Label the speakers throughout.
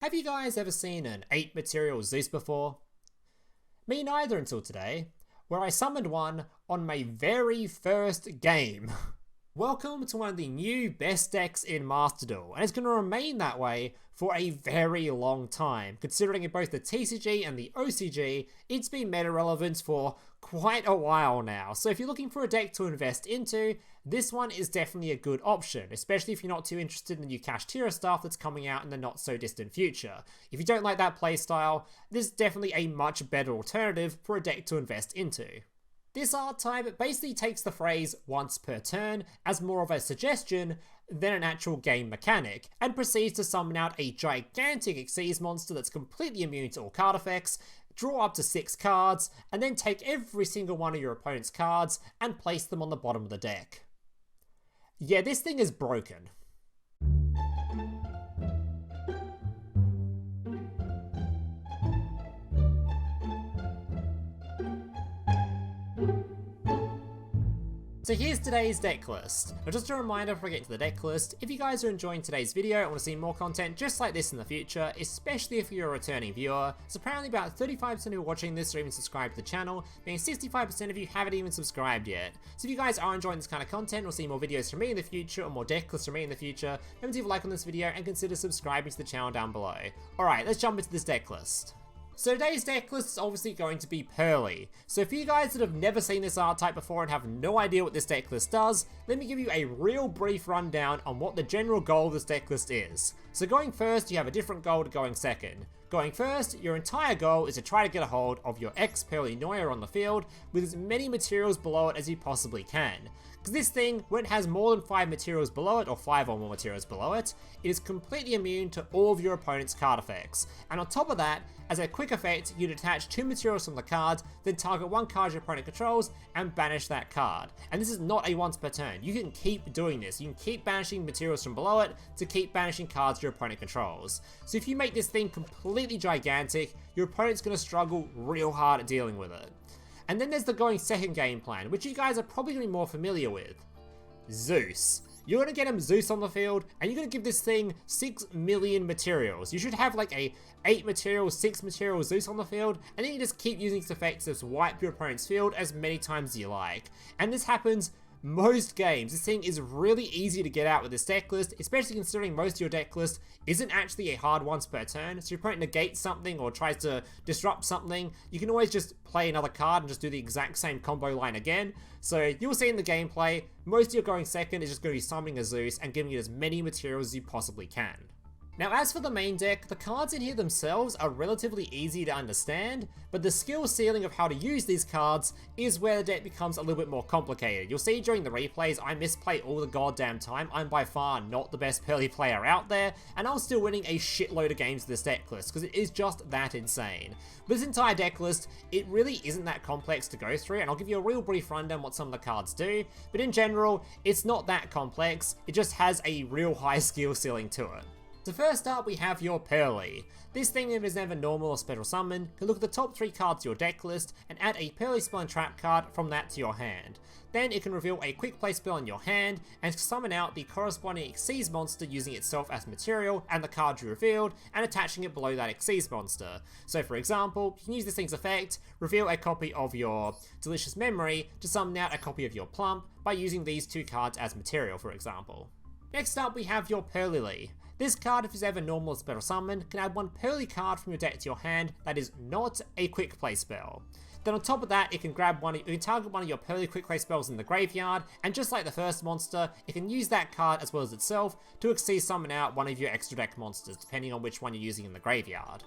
Speaker 1: Have you guys ever seen an 8 material Zeus before? Me neither until today, where I summoned one on my very first game. Welcome to one of the new best decks in Master Duel, and it's going to remain that way for a very long time. Considering in both the TCG and the OCG, it's been meta relevant for quite a while now. So if you're looking for a deck to invest into, this one is definitely a good option, especially if you're not too interested in the new Kashtira stuff that's coming out in the not so distant future. If you don't like that playstyle, this is definitely a much better alternative for a deck to invest into. This art type basically takes the phrase once per turn as more of a suggestion than an actual game mechanic, and proceeds to summon out a gigantic Xyz monster that's completely immune to all card effects, draw up to 6 cards, and then take every single one of your opponent's cards and place them on the bottom of the deck. Yeah, this thing is broken. So here's today's deck list. Now just a reminder before I get to the deck list, if you guys are enjoying today's video and want to see more content just like this in the future, especially if you're a returning viewer, so apparently about 35% of you watching this are even subscribed to the channel, meaning 65% of you haven't even subscribed yet. So if you guys are enjoying this kind of content, or see more videos from me in the future, or more deck lists from me in the future, remember to leave a like on this video and consider subscribing to the channel down below. Alright, let's jump into this deck list. So today's deck list is obviously going to be Purrely. So for you guys that have never seen this art type before and have no idea what this deck list does, let me give you a real brief rundown on what the general goal of this deck list is. So going first, you have a different goal to going second. Going first, your entire goal is to try to get a hold of your Expurrely Noir on the field with as many materials below it as you possibly can. Because this thing, when it has more than 5 materials below it, or 5 or more materials below it, it is completely immune to all of your opponent's card effects. And on top of that, as a quick effect, you detach 2 materials from the card, then target 1 card your opponent controls, and banish that card. And this is not a once per turn. You can keep doing this. You can keep banishing materials from below it to keep banishing cards your opponent controls. So if you make this thing completely gigantic, your opponent's going to struggle real hard at dealing with it. And then there's the going second game plan, which you guys are probably going to be more familiar with. Zeus. You're going to get him Zeus on the field, and you're going to give this thing 6 million materials. You should have like a 8 material, 6 material Zeus on the field, and then you just keep using its effects to wipe your opponent's field as many times as you like. And this happens most games. This thing is really easy to get out with this deck list, especially considering most of your deck list isn't actually a hard once per turn. So your opponent negates something or tries to disrupt something, you can always just play another card and just do the exact same combo line again. So you'll see in the gameplay, most of your going second is just going to be summoning a Zeus and giving it as many materials as you possibly can. Now as for the main deck, the cards in here themselves are relatively easy to understand, but the skill ceiling of how to use these cards is where the deck becomes a little bit more complicated. You'll see during the replays, I misplay all the goddamn time. I'm by far not the best Purrely player out there, and I was still winning a shitload of games with this deck list, because it is just that insane. But this entire deck list, it really isn't that complex to go through, and I'll give you a real brief rundown what some of the cards do, but in general, it's not that complex, it just has a real high skill ceiling to it. So first up we have your Purrely. This thing, if it's never normal or special summon, can look at the top 3 cards of your deck list and add a Purrely spell and trap card from that to your hand. Then it can reveal a quick play spell in your hand and summon out the corresponding Xyz monster using itself as material and the card you revealed and attaching it below that Xyz monster. So for example, you can use this thing's effect, reveal a copy of your Delicious Memory to summon out a copy of your Plump by using these 2 cards as material, for example. Next up we have your Purrelyly. This card, if it's ever normal or special summon, can add 1 Purrely card from your deck to your hand that is not a quick play spell. Then on top of that, it can target one of your Purrely quick play spells in the graveyard, and just like the first monster, it can use that card as well as itself to Xyz summon out one of your extra deck monsters, depending on which one you're using in the graveyard.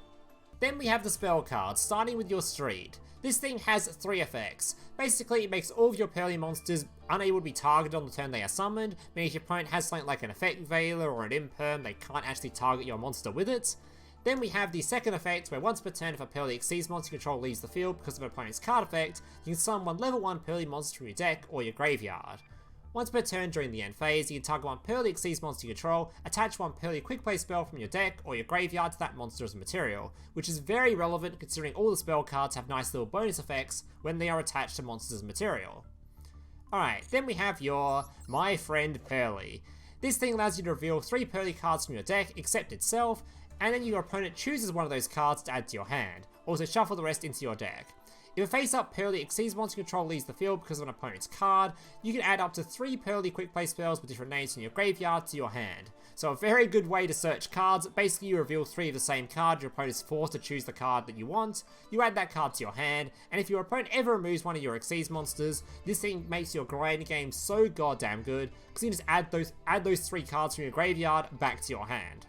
Speaker 1: Then we have the spell cards, starting with your Street. This thing has 3 effects. Basically, it makes all of your Purrely monsters unable to be targeted on the turn they are summoned, meaning if your opponent has something like an Effect Veiler or an Imperm, they can't actually target your monster with it. Then we have the second effect, where once per turn if a Purrely Xyz monster control leaves the field because of an opponent's card effect, you can summon 1 level 1 Purrely monster from your deck or your graveyard. Once per turn during the end phase, you can target 1 Purrely Xyz monster you control, attach 1 Purrely quick play spell from your deck or your graveyard to that monster as a material, which is very relevant considering all the spell cards have nice little bonus effects when they are attached to monsters as material. Alright, then we have your My Friend Purrely. This thing allows you to reveal 3 Purrely cards from your deck except itself, and then your opponent chooses one of those cards to add to your hand. Also shuffle the rest into your deck. If a face-up Purrely exceeds monster control leaves the field because of an opponent's card, you can add up to 3 Purrely quick play spells with different names from your graveyard to your hand. So a very good way to search cards. Basically you reveal 3 of the same card, your opponent is forced to choose the card that you want, you add that card to your hand, and if your opponent ever removes one of your Exceeds monsters, this thing makes your grinding game so goddamn good, because you can just add those 3 cards from your graveyard back to your hand.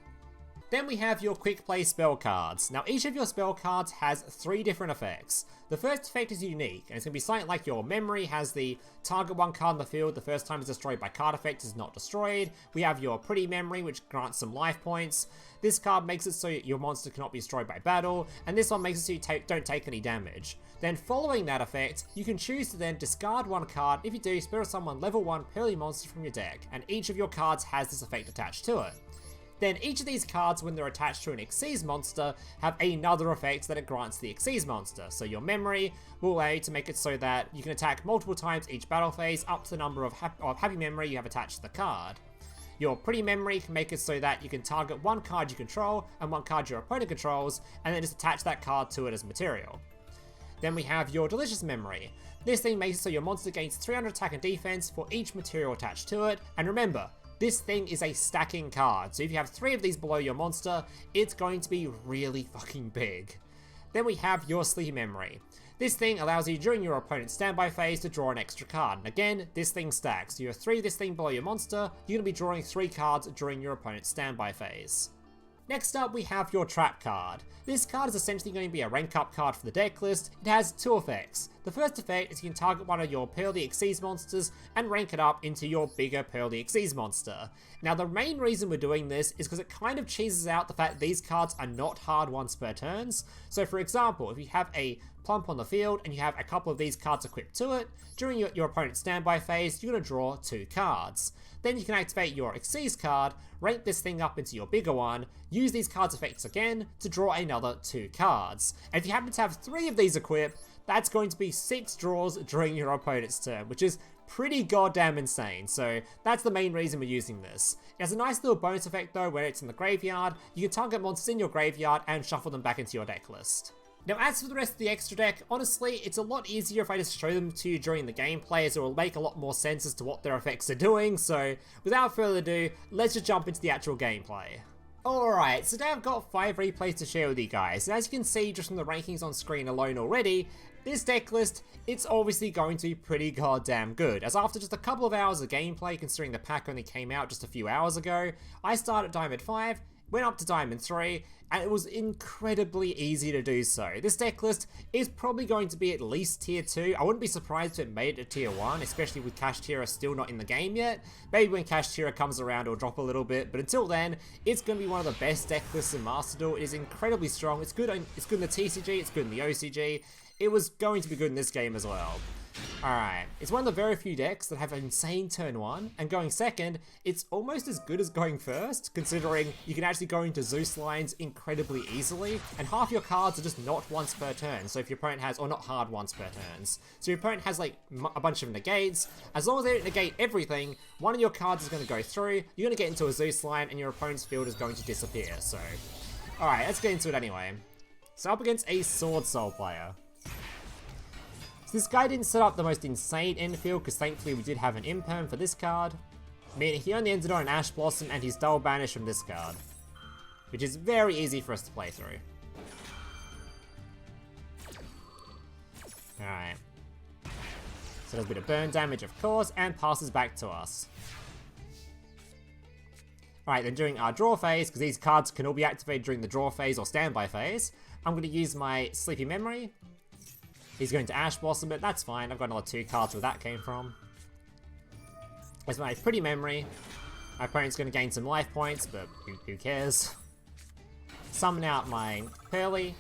Speaker 1: Then we have your quick play spell cards. Now each of your spell cards has 3 different effects. The first effect is unique, and it's going to be something like your memory has the target 1 card in the field, the first time it's destroyed by card effect is not destroyed. We have your pretty memory, which grants some life points. This card makes it so your monster cannot be destroyed by battle, and this one makes it so you don't take any damage. Then following that effect, you can choose to then discard 1 card. If you do, spirit summon level 1 Purrely monster from your deck, and each of your cards has this effect attached to it. Then each of these cards, when they're attached to an Exceeds monster, have another effect that it grants the Exceeds monster. So your memory will allow you to make it so that you can attack multiple times each battle phase up to the number of happy memory you have attached to the card. Your pretty memory can make it so that you can target 1 card you control and 1 card your opponent controls, and then just attach that card to it as material. Then we have your delicious memory. This thing makes it so your monster gains 300 attack and defense for each material attached to it, and remember, this thing is a stacking card, so if you have 3 of these below your monster, it's going to be really fucking big. Then we have your sleepy memory. This thing allows you during your opponent's standby phase to draw an extra card, and again, this thing stacks. You have 3 of this thing below your monster, you're going to be drawing 3 cards during your opponent's standby phase. Next up, we have your trap card. This card is essentially going to be a rank up card for the deck list. It has 2 effects. The first effect is you can target one of your Purrely Exceeds monsters and rank it up into your bigger Purrely Exceeds monster. Now the main reason we're doing this is because it kind of cheeses out the fact that these cards are not hard once per turns. So for example, if you have a Plump on the field and you have a couple of these cards equipped to it, during your opponent's standby phase, you're going to draw 2 cards. Then you can activate your Exceeds card, rank this thing up into your bigger one, use these cards' effects again to draw another 2 cards. And if you happen to have 3 of these equipped, that's going to be 6 draws during your opponent's turn, which is pretty goddamn insane. So that's the main reason we're using this. It has a nice little bonus effect though, where it's in the graveyard, you can target monsters in your graveyard and shuffle them back into your deck list. Now as for the rest of the extra deck, honestly, it's a lot easier if I just show them to you during the gameplay, as it will make a lot more sense as to what their effects are doing, so without further ado, let's just jump into the actual gameplay. Alright, so today I've got 5 replays to share with you guys, and as you can see just from the rankings on screen alone already, this deck list, it's obviously going to be pretty goddamn good, as after just a couple of hours of gameplay, considering the pack only came out just a few hours ago, I started at Diamond 5, went up to Diamond 3, and it was incredibly easy to do so. This deck list is probably going to be at least tier 2. I wouldn't be surprised if it made it to tier 1, especially with Kashtira still not in the game yet. Maybe when Kashtira comes around it'll drop a little bit, but until then, it's going to be one of the best deck lists in Master Duel. It is incredibly strong. It's good in the TCG, it's good in the OCG. It was going to be good in this game as well. Alright, it's one of the very few decks that have an insane turn 1, and going second, it's almost as good as going first, considering you can actually go into Zeus lines incredibly easily, and half your cards are just not once per turn, so if your opponent has, or not hard once per turns. So your opponent has like a bunch of negates, as long as they don't negate everything, one of your cards is going to go through, you're going to get into a Zeus line, and your opponent's field is going to disappear, so... Alright, let's get into it anyway. So up against a Sword Soul player. This guy didn't set up the most insane infield because thankfully we did have an Imperm for this card, meaning he only ended on an Ash Blossom and he's double banished from this card, which is very easy for us to play through. Alright. So does a bit of burn damage of course and passes back to us. Alright, then during our draw phase, because these cards can all be activated during the draw phase or standby phase, I'm going to use my Sleepy Memory. He's going to Ash Blossom it, that's fine, I've got another 2 cards where that came from. There's my Pretty Memory. My opponent's going to gain some life points, but who cares. Summon out my Purrely,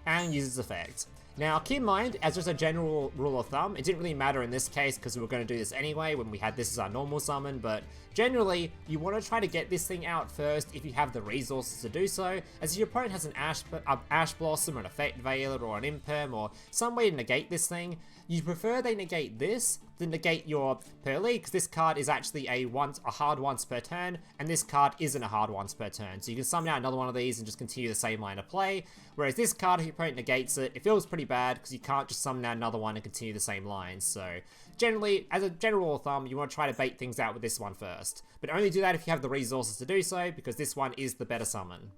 Speaker 1: and use its effect. Now keep in mind, as just a general rule of thumb, it didn't really matter in this case because we were going to do this anyway when we had this as our normal summon, but generally, you want to try to get this thing out first if you have the resources to do so, as if your opponent has an Ash Blossom or an Effect Veiler or an Imperm or some way to negate this thing, you prefer they negate this to negate your Purrely, because this card is actually a hard once per turn, and this card isn't a hard once per turn. So you can summon out another one of these and just continue the same line of play. Whereas this card, if your opponent negates it, it feels pretty bad because you can't just summon out another one and continue the same line. So generally, as a general rule of thumb, you want to try to bait things out with this one first. But only do that if you have the resources to do so, because this one is the better summon.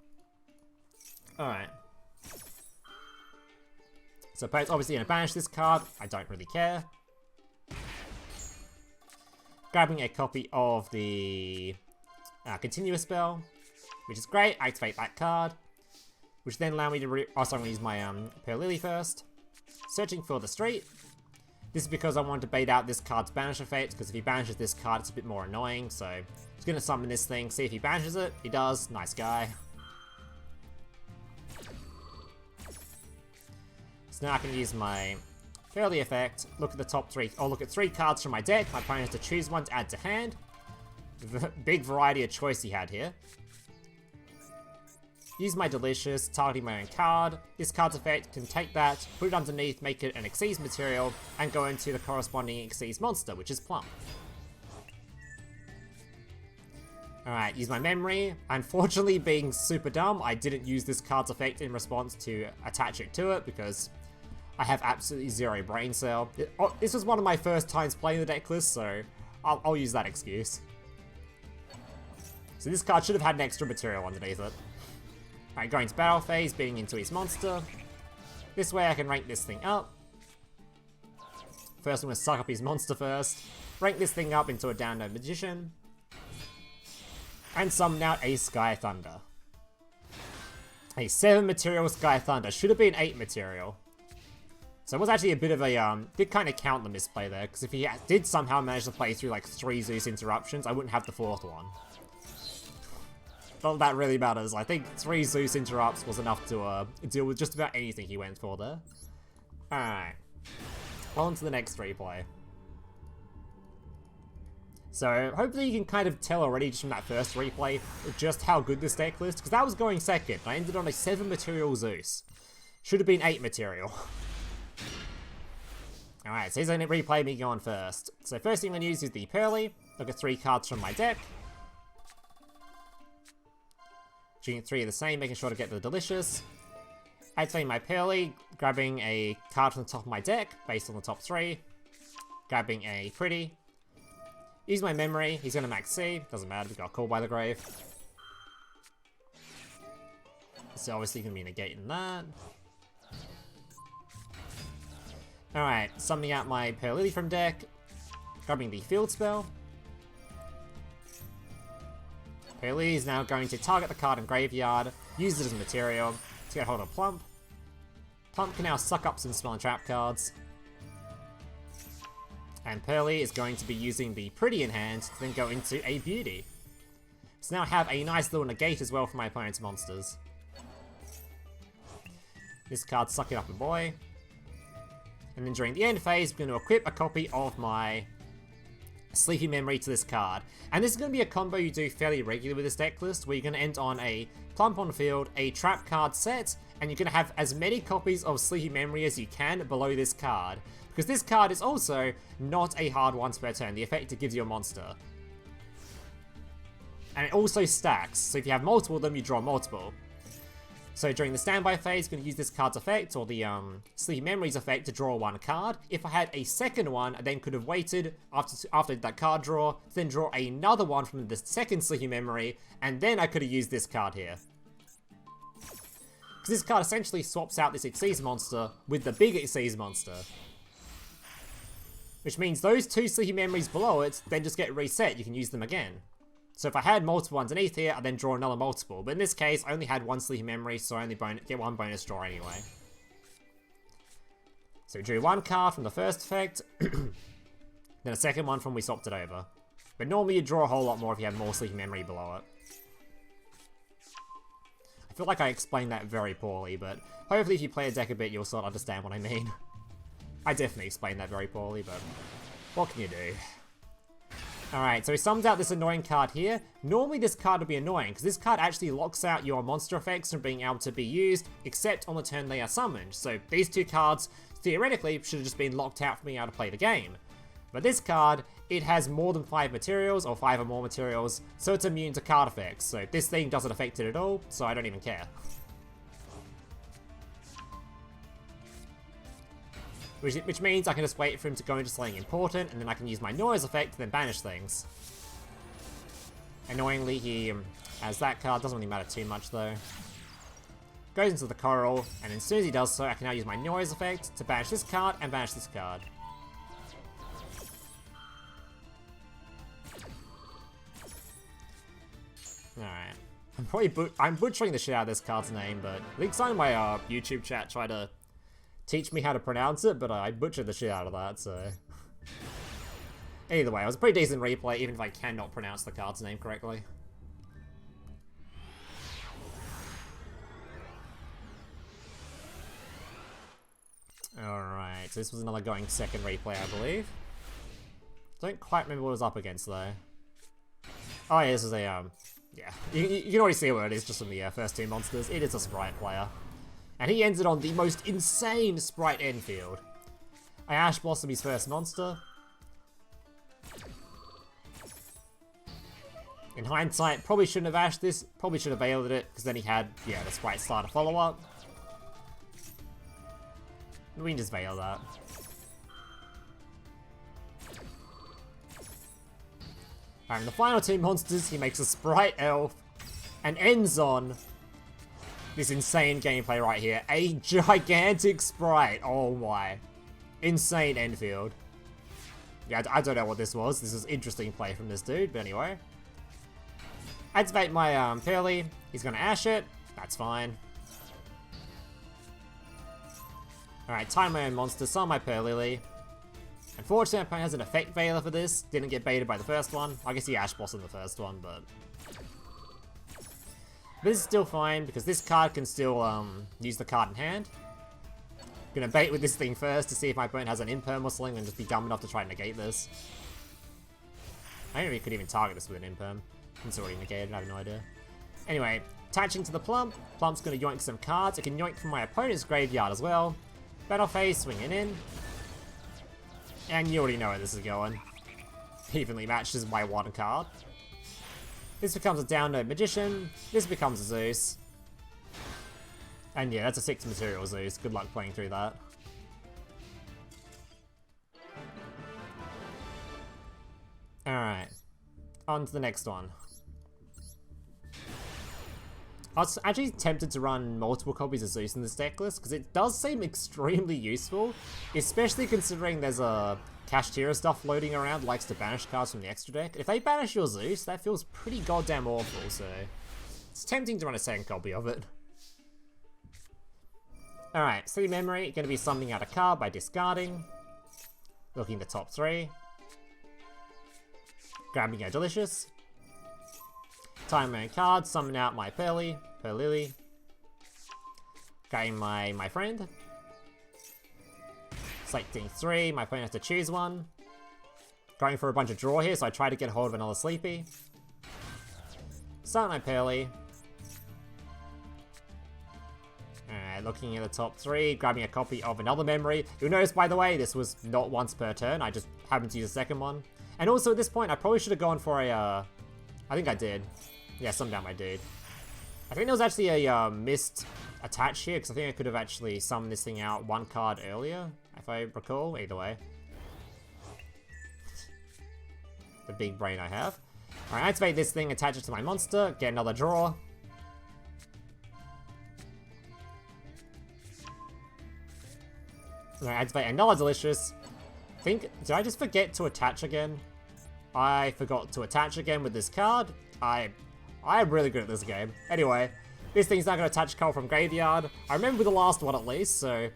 Speaker 1: Alright. So opponent's obviously going to banish this card. I don't really care. Grabbing a copy of the continuous spell, which is great. I activate that card, which then allow me to I'm going to use my Purrelyly first. Searching for the street. This is because I wanted to bait out this card's banish effect, because if he banishes this card, it's a bit more annoying. So he's going to summon this thing, see if he banishes it. He does. Nice guy. So now I can use my Purrely effect, look at the top three, or look at 3 cards from my deck. My opponent has to choose one to add to hand. Big variety of choice he had here. Use my Delicious, targeting my own card. This card's effect can take that, put it underneath, make it an Xyz material, and go into the corresponding Xyz monster, which is Plump. Alright, use my memory. Unfortunately, being super dumb, I didn't use this card's effect in response to attach it to it, because I have absolutely 0 brain cell. This was one of my first times playing the deck list, so I'll use that excuse. So this card should have had an extra material underneath it. Alright, going to battle phase, beating into his monster. This way I can rank this thing up. First I'm going to suck up his monster first. Rank this thing up into a Downerd Magician. And summon out a Sky Thunder. A 7 material Sky Thunder. Should have been 8 material. So it was actually a bit of a, did kind of count the misplay there, because if he did somehow manage to play through like 3 Zeus interruptions, I wouldn't have the 4th one. Not that really matters. I think 3 Zeus interrupts was enough to deal with just about anything he went for there. Alright. On to the next replay. So hopefully you can kind of tell already just from that first replay just how good this deck list, because that was going second. I ended on a 7 material Zeus. Should have been 8 material. Alright, so he's going to replay me going first. So first thing I'm going to use is the Purrely. Look at 3 cards from my deck. Choosing 3 of the same, making sure to get the Delicious. Activating my Purrely, grabbing a card from the top of my deck, based on the top 3. Grabbing a Pretty. Use my memory, he's going to Maxx C, doesn't matter, we got Called by the Grave. So obviously going to be negating that. Alright, summoning out my Purrelyly from deck, grabbing the field spell. Purrely is now going to target the card in graveyard, use it as material to get hold of Plump. Plump can now suck up some spell and trap cards. And Purrely is going to be using the Pretty in hand to then go into a Beauty. So now I have a nice little negate as well for my opponent's monsters. This card's sucking up a boy. And then during the end phase, we're going to equip a copy of my Sleepy Memory to this card. And this is going to be a combo you do fairly regularly with this deck list, where you're going to end on a Plump on the field, a trap card set, and you're going to have as many copies of Sleepy Memory as you can below this card. Because this card is also not a hard once per turn, the effect it gives you a monster. And it also stacks, so if you have multiple of them, you draw multiple. So during the standby phase, I'm going to use this card's effect, or the Sleepy Memories effect, to draw 1 card. If I had a second one, I then could have waited after that card draw, to then draw another one from the second Sleepy Memory, and then I could have used this card here. Because this card essentially swaps out this Xyz monster with the big Xyz monster. Which means those 2 Sleepy Memories below it then just get reset, you can use them again. So if I had multiple underneath here, I then draw another multiple. But in this case, I only had 1 Sleepy Memory, so I only get 1 bonus draw anyway. So we drew 1 card from the first effect, then a second one from we swapped it over. But normally you draw a whole lot more if you have more Sleepy Memory below it. I feel like I explained that very poorly, but hopefully if you play a deck a bit, you'll sort of understand what I mean. I definitely explained that very poorly, but what can you do? Alright, so he sums out this annoying card here. Normally this card would be annoying, because this card actually locks out your monster effects from being able to be used, except on the turn they are summoned. So these 2 cards, theoretically, should have just been locked out from being able to play the game. But this card, it has more than 5 materials, or 5 or more materials, so it's immune to card effects. So this thing doesn't affect it at all, so I don't even care. Which means I can just wait for him to go into something important, and then I can use my Noise effect to then banish things. Annoyingly, he has that card, doesn't really matter too much though. Goes into the coral, and as soon as he does so, I can now use my Noise effect to banish this card and banish this card. Alright. I'm butchering the shit out of this card's name, but I think someone in my YouTube chat tried to teach me how to pronounce it, but I butchered the shit out of that, so... Either way, it was a pretty decent replay, even if I cannot pronounce the card's name correctly. Alright, so this was another going second replay, I believe. Don't quite remember what it was up against, though. Oh yeah, this is a, yeah. You can already see what it is just from the first 2 monsters. It is a Sprite player. And he ends it on the most insane Sprite end field. I Ash Blossom his first monster. In hindsight, probably shouldn't have Ashed this. Probably should have Veiled it, because then he had, yeah, the Sprite Starter follow-up. We can just Veil that. And the final 2 monsters, he makes a Sprite Elf, and ends on this insane gameplay right here. A gigantic Sprite. Oh my. Insane end field. Yeah, I don't know what this was. This is interesting play from this dude, but anyway. Activate my Purrely. He's gonna Ash it. That's fine. Alright, time my own monster, summon my Purrelyly. Unfortunately, my opponent has an effect Veiler for this. Didn't get baited by the first one. I guess he Ash Blossomed the first one, but this is still fine, because this card can still use the card in hand. Gonna bait with this thing first to see if my opponent has an Imperm or something and just be dumb enough to try and negate this. I don't know if he could even target this with an Imperm. It's already negated, I have no idea. Anyway, attaching to the Plump. Plump's gonna yoink some cards. It can yoink from my opponent's graveyard as well. Battle phase, swinging in. And you already know where this is going. Evenly matches by 1 card. This becomes a Downerd Magician. This becomes a Zeus. And yeah, that's a 6 material Zeus. Good luck playing through that. Alright. On to the next one. I was actually tempted to run multiple copies of Zeus in this deck list, because it does seem extremely useful, especially considering there's a Kashtira stuff floating around likes to banish cards from the extra deck. If they banish your Zeus, that feels pretty goddamn awful, so it's tempting to run a second copy of it. Alright, City Memory, going to be summoning out a card by discarding, looking at the top 3, grabbing a Delicious, time my own card, summon out my Purrelyly, getting my friend, selecting 3, my opponent has to choose one, going for a bunch of draw here, so I try to get hold of another Sleepy, summon my Purrely, alright, looking at the top 3, grabbing a copy of another memory. You'll notice, by the way, this was not once per turn, I just happened to use a second one, and also at this point, I probably should have gone for a, I think I did. Yeah, summon down my dude. I think there was actually a missed attach here, because I think I could have actually summoned this thing out 1 card earlier, if I recall. Either way. The big brain I have. Alright, activate this thing, attach it to my monster, get another draw. Alright, activate another Delicious. Did I just forget to attach again? I forgot to attach again with this card. I'm really good at this game. Anyway, this thing's not going to attach card from graveyard. I remember the last one at least, so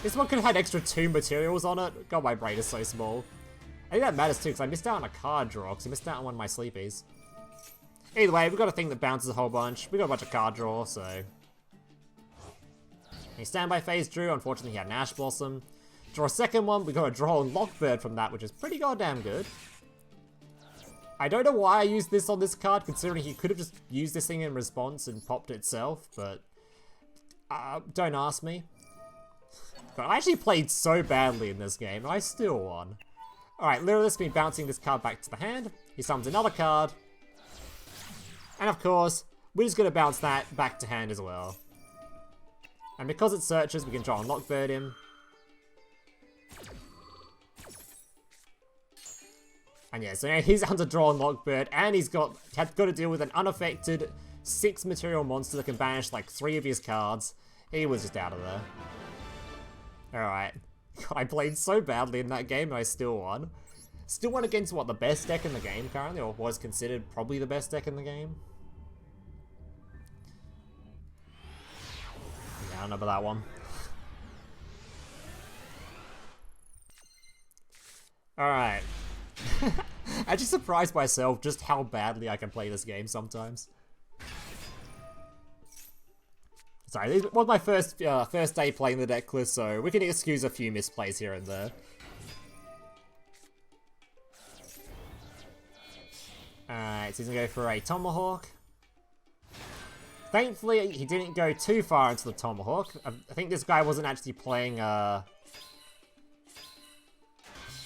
Speaker 1: this one could have had extra 2 materials on it. God, my brain is so small. I think that matters too, because I missed out on a card draw, because I missed out on one of my Sleepies. Either way, we've got a thing that bounces a whole bunch. We've got a bunch of card draw, so... He standby phase drew, unfortunately he had an Ash Blossom. Draw a second one, we got a Droll Lock from that, which is pretty goddamn good. I don't know why I used this on this card, considering he could have just used this thing in response and popped itself, but... don't ask me. But I actually played so badly in this game, and I still won. Alright, Lyrilusc be bouncing this card back to the hand. He summons another card. And of course, we're just going to bounce that back to hand as well. And because it searches, we can Droll Lock bird him. And yeah, so now he's under Droll Lock bird, and he's got to deal with an unaffected 6 material monster that can banish like 3 of his cards. He was just out of there. Alright. God, I played so badly in that game and I still won. Still won against, what, the best deck in the game currently, or was considered probably the best deck in the game? Yeah, I don't know about that one. Alright. I'm just surprised myself just how badly I can play this game sometimes. Sorry, this was my first day playing the deck list, so we can excuse a few misplays here and there. Alright, so he's gonna go for a Tomahawk. Thankfully, he didn't go too far into the Tomahawk. I think this guy wasn't actually playing,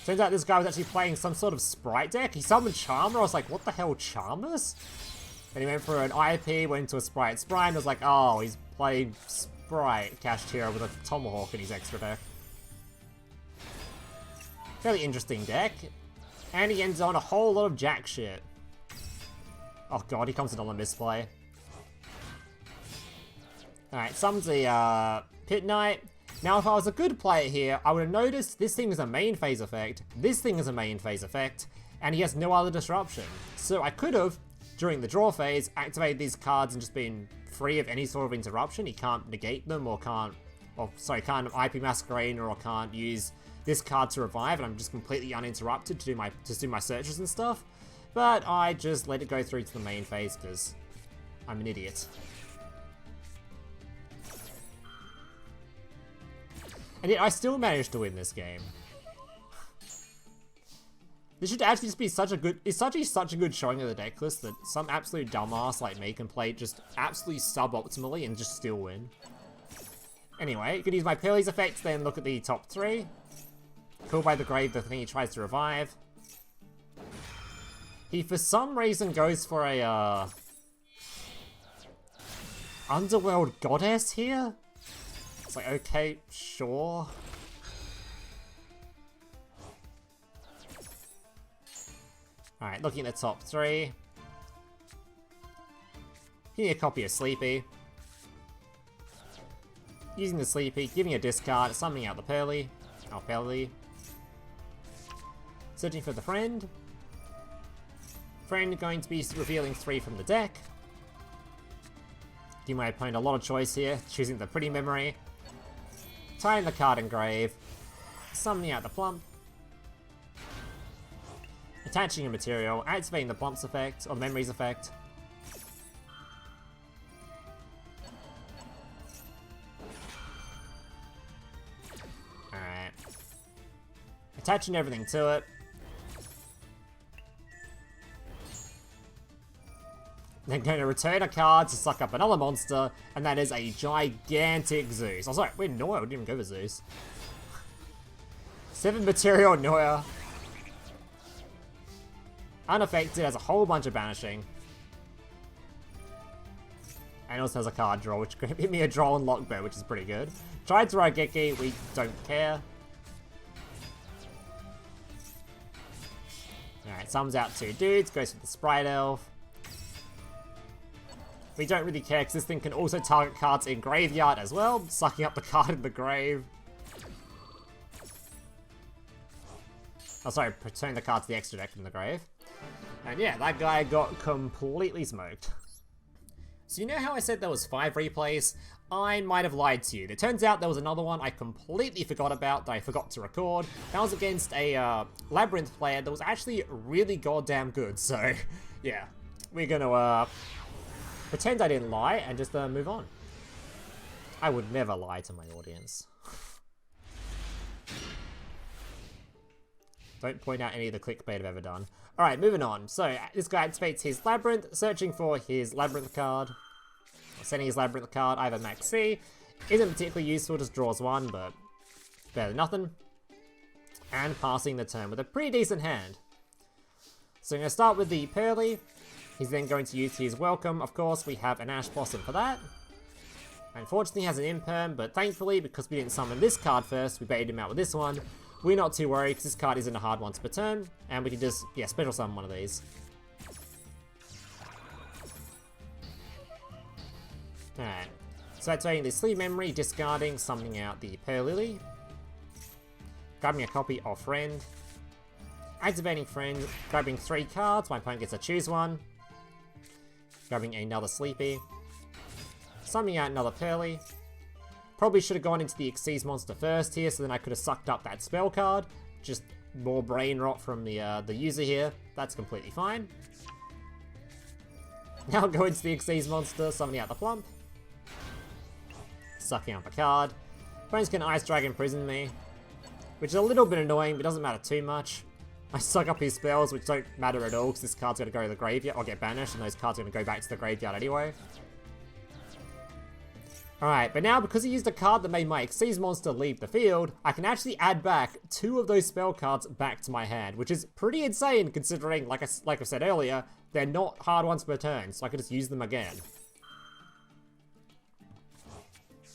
Speaker 1: Turns out this guy was actually playing some sort of Sprite deck. He summoned Charmer. I was like, what the hell, Charmers? And he went for an IP, went into a Sprite. I was like, oh, he's played Sprite cashed here with a Tomahawk in his extra deck. Fairly interesting deck. And he ends on a whole lot of jack shit. Oh god, he comes in on a misplay. Alright, summons the Pit Knight. Now, if I was a good player here, I would have noticed this thing is a main phase effect, this thing is a main phase effect, and he has no other disruption. So I could have, during the draw phase, activated these cards and just been free of any sort of interruption. He can't negate them, or can't IP Masquerade, or can't use this card to revive, and I'm just completely uninterrupted to do my searches and stuff. But I just let it go through to the main phase because I'm an idiot. And yet I still managed to win this game. This should actually just be such a good, it's such a good showing of the deck list that some absolute dumbass like me can play just absolutely suboptimally and just still win. Anyway, you could use my Purrely's effects, then look at the top 3. Killed by the grave, the thing he tries to revive. He for some reason goes for a Underworld Goddess here? It's like, okay, sure. Alright, looking at the top 3. You need a copy of Sleepy. Using the Sleepy, giving a discard, summoning out the Purrely. Oh, Purrely. Searching for the Friend. Friend going to be revealing 3 from the deck. Give my opponent a lot of choice here, choosing the Pretty Memory. Tying the card in grave. Summoning out the Plump. Attaching a material, activating the Plump's effect, or the Memory's effect. Alright. Attaching everything to it. Then going to return a card to suck up another monster, and that is a gigantic Zeus. Oh, sorry, wait, Noir, we didn't even go for Zeus. 7 material Noir. Unaffected, has a whole bunch of banishing. And also has a card draw, which could give me a Droll Lock bird, which is pretty good. Tried to Raigeki, we don't care. Alright, summons out 2 dudes, goes for the Sprite Elf. We don't really care because this thing can also target cards in graveyard as well, sucking up the card in the grave. Oh, sorry, return the card to the extra deck from the grave. And yeah, that guy got completely smoked. So you know how I said there was 5 replays? I might have lied to you. It turns out there was another one I completely forgot about that I forgot to record. That was against a Labyrinth player that was actually really goddamn good. So yeah, we're gonna pretend I didn't lie and just move on. I would never lie to my audience. Don't point out any of the clickbait I've ever done. Alright, moving on. So, this guy activates his Labyrinth, searching for his Labyrinth card. Or sending his Labyrinth card, either Maxx. Isn't particularly useful, just draws 1, but better than nothing. and passing the turn with a pretty decent hand. So I'm going to start with the Purrely. He's then going to use his Welcome. Of course, we have an Ash Blossom for that. Unfortunately, he has an Imperm, but thankfully, because we didn't summon this card first, we baited him out with this one. We're not too worried, because this card isn't a hard once per turn, and we can just, yeah, special summon one of these. Alright, so activating the Sleep Memory, discarding, summoning out the Purrelyly. Grabbing a copy of Friend. Activating Friend, grabbing 3 cards, my opponent gets to choose one. Grabbing another Sleepy. Summoning out another Purrely. Probably should have gone into the Xyz monster first here, so then I could have sucked up that spell card. Just more brain rot from the user here. That's completely fine. Now go into the Xyz monster, summoning out the Plump. Sucking up a card. Opponent's gonna Ice Dragon Prison me, which is a little bit annoying, but doesn't matter too much. I suck up his spells, which don't matter at all, because this card's gonna go to the graveyard, or get banished, and those cards are gonna go back to the graveyard anyway. Alright, but now because he used a card that made my Xyz monster leave the field, I can actually add back 2 of those spell cards back to my hand, which is pretty insane considering, like I said earlier, they're not hard ones per turn, so I could just use them again.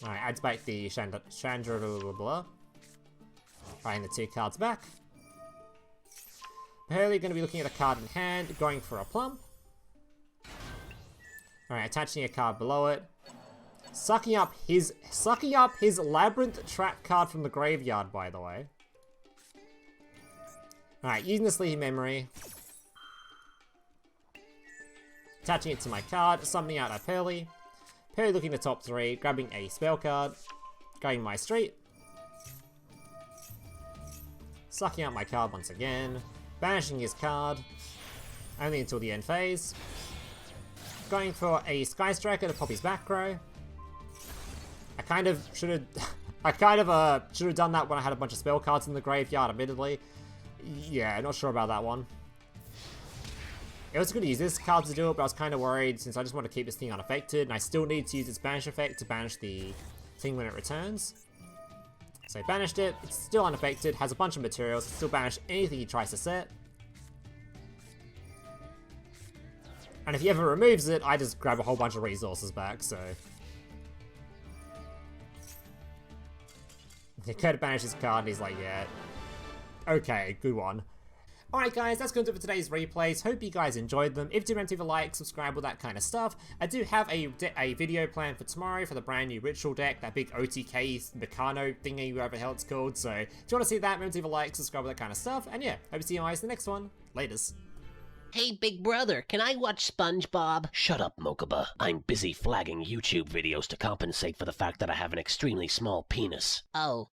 Speaker 1: Alright, adds back the Chandra blah blah. Writing the 2 cards back. Purrely going to be looking at a card in hand, going for a Plump. Alright, attaching a card below it. Sucking up his Labyrinth Trap card from the graveyard, by the way. Alright, using the Sleepy Memory. Attaching it to my card, summoning out a Purrely. Purrely looking at the top 3, grabbing a spell card. Going my street. Sucking out my card once again. Banishing his card. Only until the end phase. Going for a Sky Striker to pop his back row. I kind of should have done that when I had a bunch of spell cards in the graveyard, admittedly. Yeah, not sure about that one. I was going to use this card to do it, but I was kind of worried since I just want to keep this thing unaffected, and I still need to use its banish effect to banish the thing when it returns. So banished it, it's still unaffected, has a bunch of materials, still banish anything he tries to set. And if he ever removes it, I just grab a whole bunch of resources back, so... He could banish his card, and he's like, yeah, okay, good one. Alright guys, that's going to do it for today's replays. Hope you guys enjoyed them. If you do, remember to leave a like, subscribe, all that kind of stuff. I do have a video planned for tomorrow for the brand new Ritual deck, that big OTK Meccano thingy, whatever the hell it's called. So if you want to see that, remember to leave a like, subscribe, all that kind of stuff. And yeah, hope to see you guys in the next one. Laters.
Speaker 2: Hey, big brother, can I watch SpongeBob? Shut up, Mokuba. I'm busy flagging YouTube videos to compensate for the fact that I have an extremely small penis. Oh.